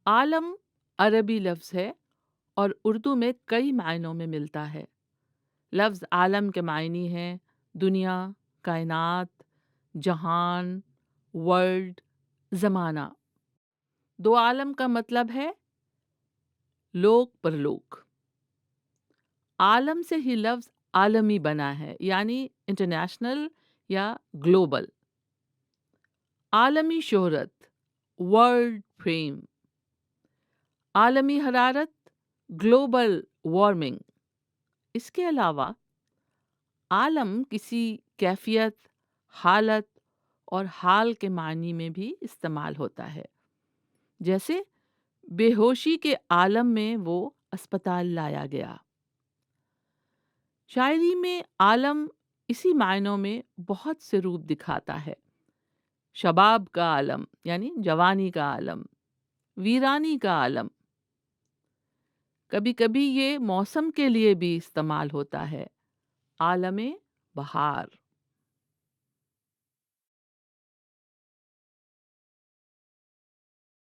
عالم عربی لفظ ہے اور اردو میں کئی معنوں میں ملتا ہے۔ لفظ عالم کے معنی ہیں دنیا، کائنات، جہان، ورلڈ، زمانہ۔ دو عالم کا مطلب ہے لوک پرلوک۔ عالم سے ہی لفظ عالمی بنا ہے، یعنی انٹرنیشنل یا گلوبل۔ عالمی شہرت، ورلڈ فیم۔ عالمی حرارت، گلوبل وارمنگ۔ اس کے علاوہ عالم کسی کیفیت، حالت اور حال کے معنی میں بھی استعمال ہوتا ہے، جیسے بے ہوشی کے عالم میں وہ اسپتال لایا گیا۔ شاعری میں عالم اسی معنوں میں بہت سے روپ دکھاتا ہے۔ شباب کا عالم یعنی جوانی کا عالم، ویرانی کا عالم۔ کبھی کبھی یہ موسم کے لیے بھی استعمال ہوتا ہے، عالم بہار۔